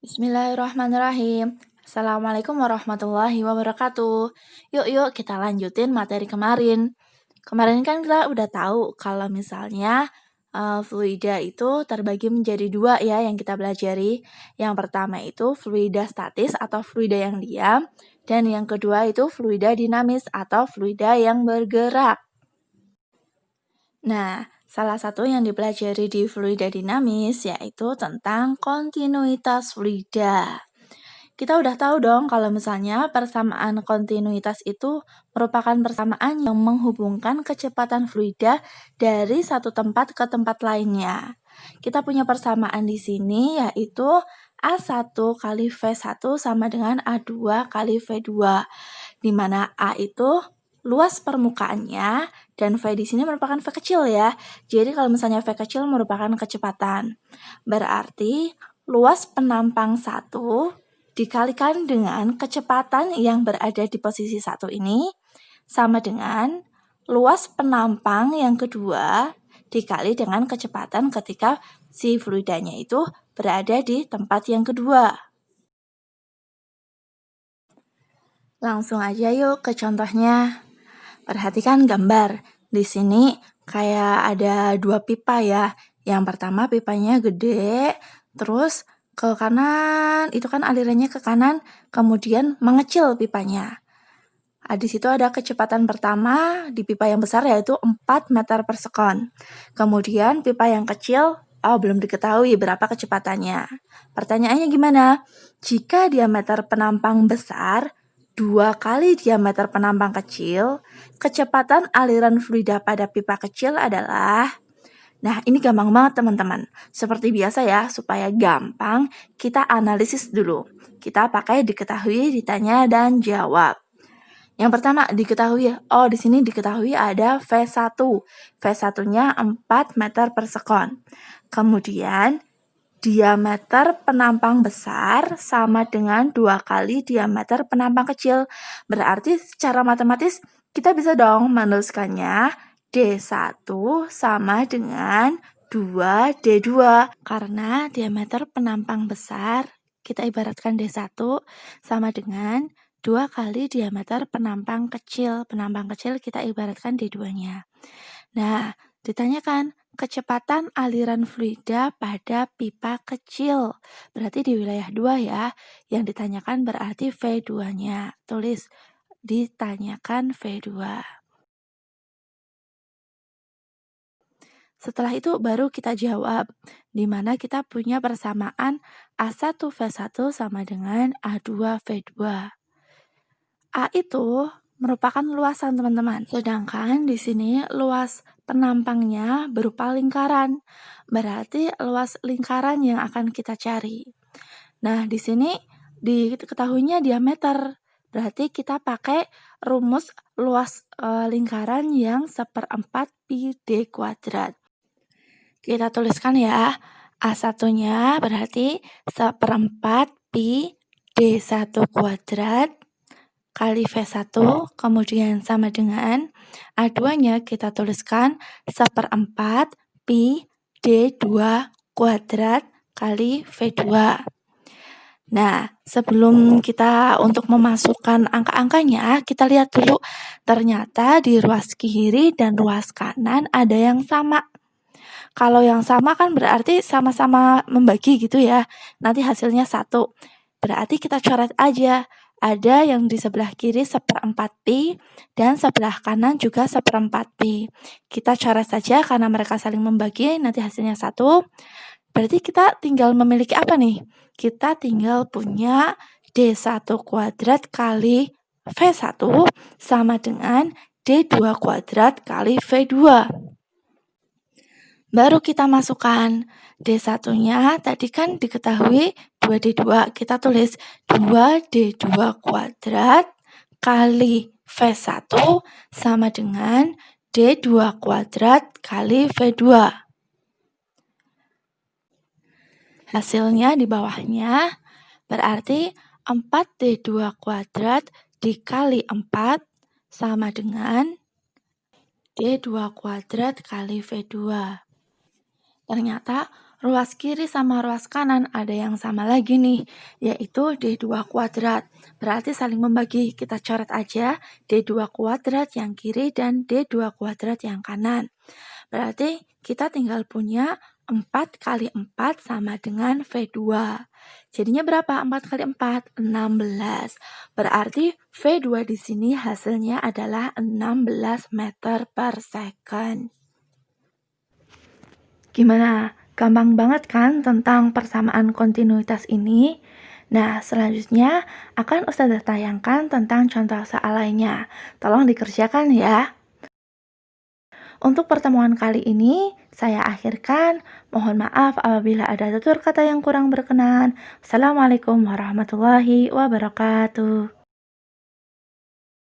Bismillahirrahmanirrahim. Assalamualaikum warahmatullahi wabarakatuh. Yuk kita lanjutin materi kemarin. Kemarin kan kita udah tahu kalau misalnya fluida itu terbagi menjadi dua ya yang kita pelajari. Yang pertama itu fluida statis atau fluida yang diam. Dan yang kedua itu fluida dinamis atau fluida yang bergerak. Nah, salah satu yang dipelajari di fluida dinamis yaitu tentang kontinuitas fluida. Kita udah tahu dong kalau misalnya persamaan kontinuitas itu merupakan persamaan yang menghubungkan kecepatan fluida dari satu tempat ke tempat lainnya. Kita punya persamaan di sini yaitu A1 kali V1 sama dengan A2 kali V2, di mana A itu luas permukaannya dan V di sini merupakan V kecil ya. Jadi kalau misalnya V kecil merupakan kecepatan, berarti luas penampang 1 dikalikan dengan kecepatan yang berada di posisi 1 ini sama dengan luas penampang yang kedua dikali dengan kecepatan ketika si fluidanya itu berada di tempat yang kedua. Langsung aja yuk ke contohnya. Perhatikan gambar. Di sini kayak ada dua pipa ya. Yang pertama pipanya gede, terus ke kanan, itu kan alirannya ke kanan, kemudian mengecil pipanya. Di situ ada kecepatan pertama di pipa yang besar yaitu 4 meter per sekon. Kemudian pipa yang kecil, belum diketahui berapa kecepatannya. Pertanyaannya gimana? Jika diameter penampang besar 2 kali diameter penampang kecil, kecepatan aliran fluida pada pipa kecil adalah... Nah, ini gampang banget teman-teman. Seperti biasa ya, supaya gampang, kita analisis dulu. Kita pakai diketahui, ditanya, dan jawab. Yang pertama diketahui, di sini diketahui ada V1. V1-nya 4 meter per sekon. Kemudian, diameter penampang besar sama dengan 2 kali diameter penampang kecil. Berarti secara matematis kita bisa dong menuliskannya D1 sama dengan 2D2. Karena diameter penampang besar kita ibaratkan D1 sama dengan 2 kali diameter penampang kecil. Penampang kecil kita ibaratkan D2-nya. Nah, ditanyakan kecepatan aliran fluida pada pipa kecil. Berarti di wilayah 2 ya. Yang ditanyakan berarti V2-nya. Tulis, ditanyakan V2. Setelah itu baru kita jawab, di mana kita punya persamaan A1 V1 sama dengan A2 V2. A itu merupakan luasan teman-teman. Sedangkan di sini luas penampangnya berupa lingkaran. Berarti luas lingkaran yang akan kita cari. Nah, di sini diketahuinya diameter. Berarti kita pakai rumus luas lingkaran yang 1/4 pi d kuadrat. Kita tuliskan ya. A1-nya berarti 1/4 pi d1 kuadrat kali V1, kemudian sama dengan A2-nya kita tuliskan 1/4 pi D2 kuadrat kali V2. Nah, sebelum kita untuk memasukkan angka-angkanya, kita lihat dulu. Ternyata di ruas kiri dan ruas kanan ada yang sama. Kalau yang sama kan berarti sama-sama membagi gitu ya. Nanti hasilnya 1. Berarti kita coret aja. Ada yang di sebelah kiri 1/4 pi dan sebelah kanan juga 1/4 pi. Kita coret saja karena mereka saling membagi, nanti hasilnya 1. Berarti kita tinggal memiliki apa nih? Kita tinggal punya D1 kuadrat kali V1 sama dengan D2 kuadrat kali V2. Baru kita masukkan D1-nya, tadi kan diketahui 2D2. Kita tulis 2D2 kuadrat kali V1 sama dengan D2 kuadrat kali V2. Hasilnya di bawahnya berarti 4D2 kuadrat dikali 4 sama dengan D2 kuadrat kali V2. Ternyata Ruas kiri sama ruas kanan ada yang sama lagi nih, yaitu D2 kuadrat. Berarti saling membagi, kita coret aja D2 kuadrat yang kiri dan D2 kuadrat yang kanan. Berarti kita tinggal punya 4 kali 4 sama dengan V2. Jadinya berapa? 4 kali 4? 16. Berarti V2 di sini hasilnya adalah 16 meter per second. Gimana? Gampang banget kan tentang persamaan kontinuitas ini? Nah, selanjutnya akan Ustazah tayangkan tentang contoh soal lainnya. Tolong dikerjakan ya. Untuk pertemuan kali ini, saya akhirkan. Mohon maaf apabila ada tutur kata yang kurang berkenan. Assalamualaikum warahmatullahi wabarakatuh.